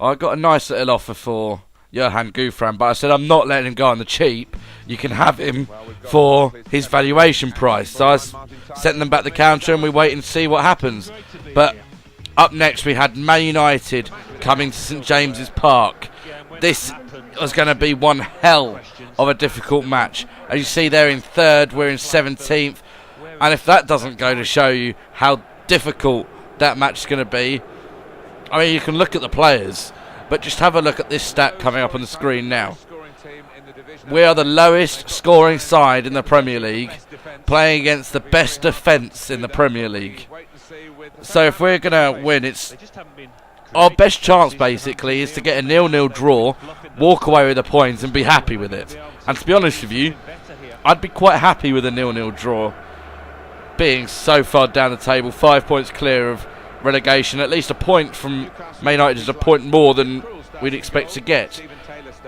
I got a nice little offer for Johan Gouffran, but I said I'm not letting him go on the cheap. You can have him for his valuation price. So I sent them back the counter and we wait and see what happens. But up next we had Man United coming to St James's Park. This was going to be one hell of a difficult match. As you see, they're in third, we're in 17th. And if that doesn't go to show you how difficult that match is going to be, I mean, you can look at the players, but just have a look at this stat coming up on the screen now. We are the lowest scoring side in the Premier League, playing against the best defence in the Premier League. So if we're going to win, it's our best chance basically is to get a 0-0 draw, walk away with the points and be happy with it. And to be honest with you, I'd be quite happy with a 0-0 draw, being so far down the table, 5 points clear of relegation. At least a point from Man United is a point more than we'd expect to get.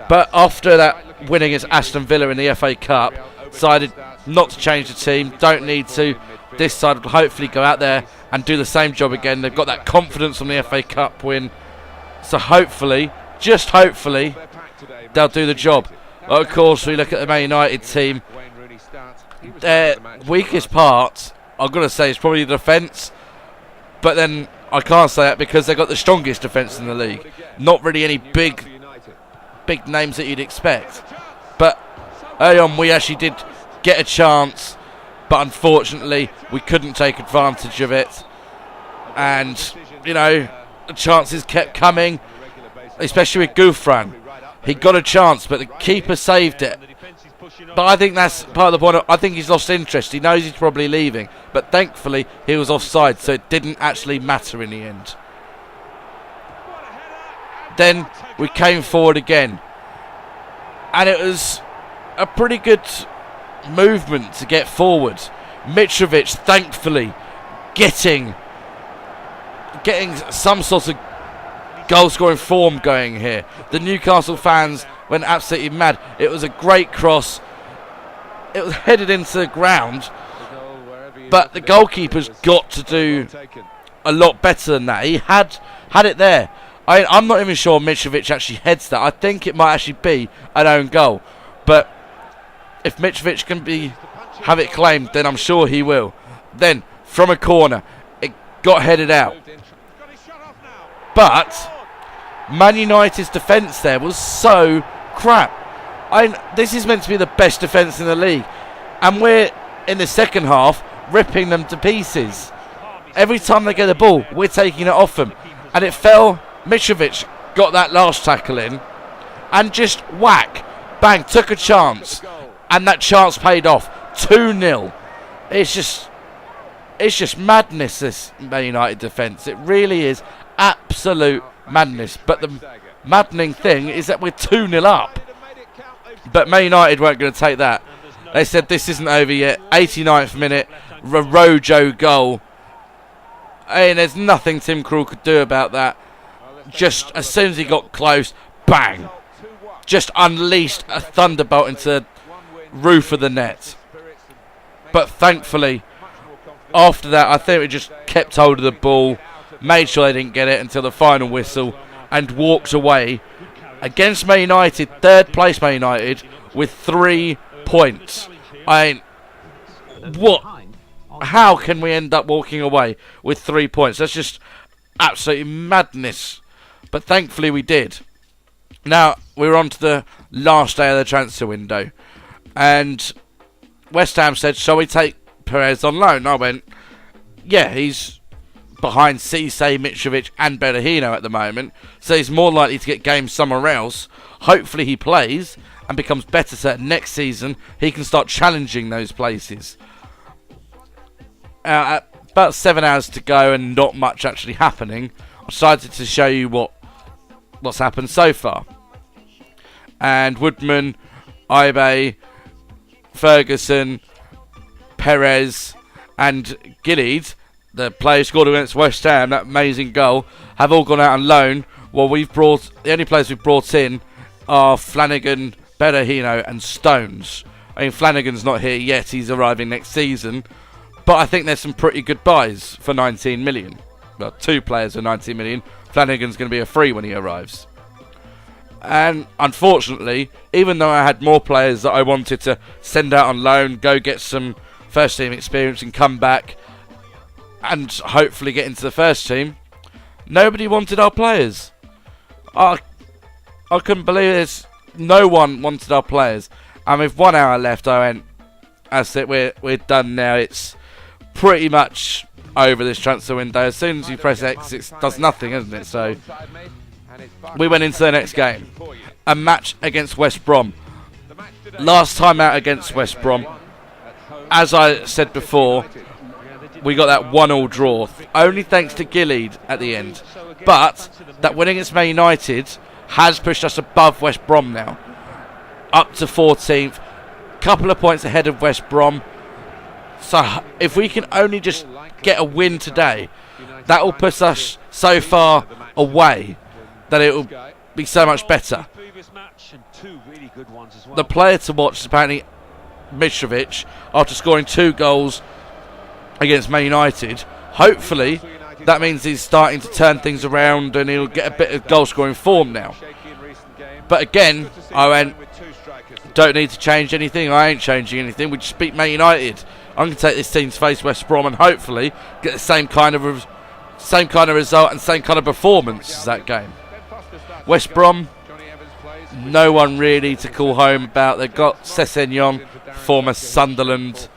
But after that win against Aston Villa in the FA Cup, decided not to change the team, don't need to. This side will hopefully go out there and do the same job again. They've got that confidence from the FA Cup win, so hopefully, just hopefully, they'll do the job. But of course, we look at the Man United team. Their weakest part, I'm going to say, is probably the defence. But then I can't say that because they've got the strongest defence in the league. Not really any big names that you'd expect. But early on, we actually did get a chance, but unfortunately, we couldn't take advantage of it. And, you know, the chances kept coming, especially with Gouffran. He got a chance, but the keeper saved it. But I think that's part of the point. I think he's lost interest. He knows he's probably leaving. But thankfully, he was offside, so it didn't actually matter in the end. Then we came forward again. And it was a pretty good movement to get forward. Mitrovic, thankfully, getting some sort of goal-scoring form going here. The Newcastle fans went absolutely mad. It was a great cross. It was headed into the ground, but the goalkeeper's got to do a lot better than that. He had it there. I'm not even sure Mitrovic actually heads that. I think it might actually be an own goal. But if Mitrovic can have it claimed, then I'm sure he will. Then, from a corner, it got headed out. But Man United's defence there was so crap. This is meant to be the best defence in the league, and we're in the second half ripping them to pieces. Every time they get the ball, we're taking it off them, and it fell. Mitrovic got that last tackle in, and just whack, bang, took a chance, and that chance paid off. 2-0. It's just madness, this Man United defence. It really is absolute madness. But the maddening thing is that we're 2-0 up. But Man United weren't going to take that. They said this isn't over yet. 89th minute, Rojo goal. And there's nothing Tim Krul could do about that. Just as soon as he got close, bang. Just unleashed a thunderbolt into the roof of the net. But thankfully, after that, I think we just kept hold of the ball, made sure they didn't get it until the final whistle, and walked away against Man United, third place Man United, with 3 points. How can we end up walking away with 3 points? That's just absolutely madness. But thankfully we did. Now, we're on to the last day of the transfer window. And West Ham said, shall we take Perez on loan? I went, yeah, he's behind Cisse, Mitrovic and Berahino at the moment, so he's more likely to get games somewhere else. Hopefully he plays and becomes better so that next season he can start challenging those places. About 7 hours to go and not much actually happening, I decided to show you what's happened so far. And Woodman, Ibe, Ferguson, Perez and Gillid, the player who scored against West Ham, that amazing goal, have all gone out on loan. Well, the only players we've brought in are Flanagan, Berahino and Stones. I mean, Flanagan's not here yet, he's arriving next season. But I think there's some pretty good buys for 19 million. well, 2 players for 19 million. Flanagan's going to be a free when he arrives. And unfortunately, even though I had more players that I wanted to send out on loan, go get some first team experience and come back and hopefully get into the first team, nobody wanted our players. I couldn't believe this. No one wanted our players. And with 1 hour left, I went, that's it, we're done now. It's pretty much over, this transfer window. As soon as you press X, it does nothing, isn't it? So we went into the next game, a match against West Brom. Last time out against West Brom, as I said before, we got that 1-1 draw, only thanks to Gilead at the end. But that win against Man United has pushed us above West Brom now, up to 14th, couple of points ahead of West Brom. So if we can only just get a win today, that will push us so far away that it will be so much better. The player to watch is apparently Mitrovic, after scoring 2 goals against Man United. Hopefully that means he's starting to turn things around and he'll get a bit of goal scoring form now. But again, I went, don't need to change anything. I ain't changing anything. We just beat Man United. I'm going to take this team to face West Brom and hopefully get the same kind of result and same kind of performance as that game. West Brom, no one really to call home about. They've got Sessegnon, former Sunderland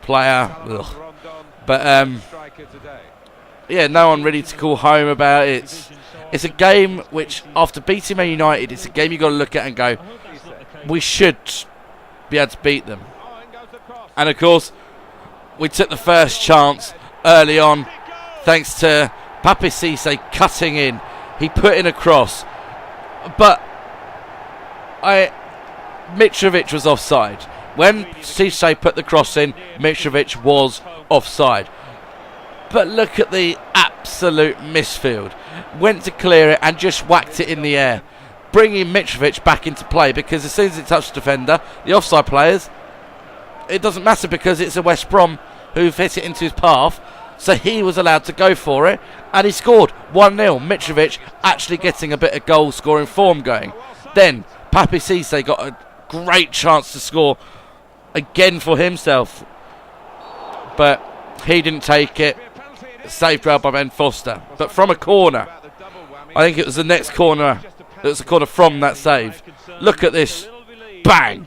player. Ugh. But yeah, no one really to call home about it. It's a game which, after beating Man United, it's a game you've got to look at and go, we should be able to beat them. And of course, we took the first chance early on, thanks to Pape Cisse cutting in. He put in a cross, but Mitrovic was offside. When Cisse put the cross in, Mitrovic was offside. But look at the absolute misfield. Went to clear it and just whacked it in the air, bringing Mitrovic back into play, because as soon as it touched the defender, the offside players, it doesn't matter because it's a West Brom who've hit it into his path. So he was allowed to go for it and he scored 1-0. Mitrovic actually getting a bit of goal scoring form going. Then Pape Cisse got a great chance to score again for himself, but he didn't take it. Saved well by Ben Foster, but from a corner. I think it was the next corner. It was a corner from that save. Look at this. Bang.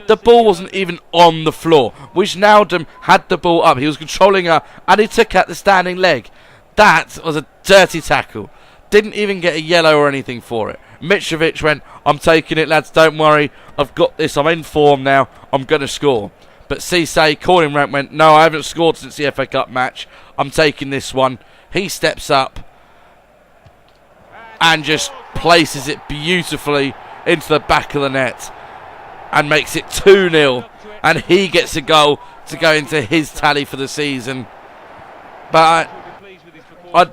The ball wasn't even on the floor. Wijnaldum had the ball up. He was controlling her and he took out the standing leg. That was a dirty tackle. Didn't even get a yellow or anything for it. Mitrovic went, I'm taking it, lads, don't worry. I've got this. I'm in form now. I'm going to score. But Cisse, calling rank, went, no, I haven't scored since the FA Cup match. I'm taking this one. He steps up and just places it beautifully into the back of the net and makes it 2-0. And he gets a goal to go into his tally for the season. But I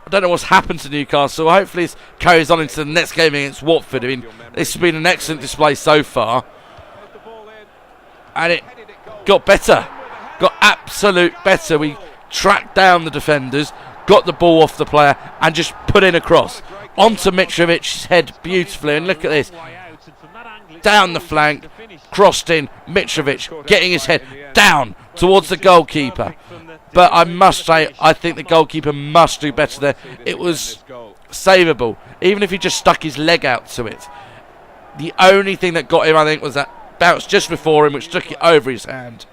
don't know what's happened to Newcastle. Hopefully this carries on into the next game against Watford. I mean, this has been an excellent display so far. And it got better. Got absolute better. We tracked down the defenders, got the ball off the player, and just put in a cross onto Mitrovic's head beautifully. And look at this. Down the flank, crossed in, Mitrovic getting his head down towards the goalkeeper. But I must say, I think the goalkeeper must do better there. It was savable, even if he just stuck his leg out to it. The only thing that got him, I think, was that bounce just before him, which took it over his hand.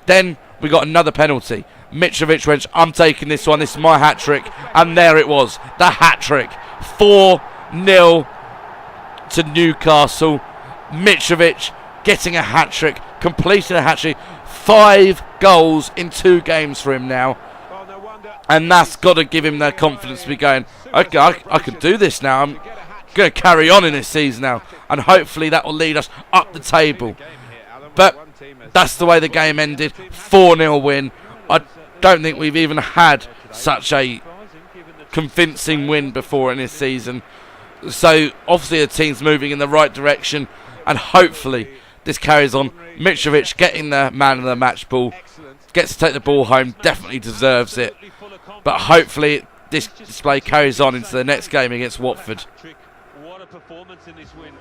Then we got another penalty. Mitrovic went, I'm taking this one, this is my hat-trick. And there it was, the hat-trick. 4-0 to Newcastle. Mitrovic getting a hat-trick, completing a hat-trick. 5 goals in 2 games for him now. And that's got to give him the confidence to be going, okay, I can do this now. I'm going to carry on in this season now. And hopefully that will lead us up the table. But that's the way the game ended. 4-0 win. I don't think we've even had such a convincing win before in this season. So obviously the team's moving in the right direction. And hopefully this carries on. Mitrovic getting the man of the match ball. gets to take the ball home, definitely deserves it. But hopefully this display carries on into the next game against Watford. What a performance in this win.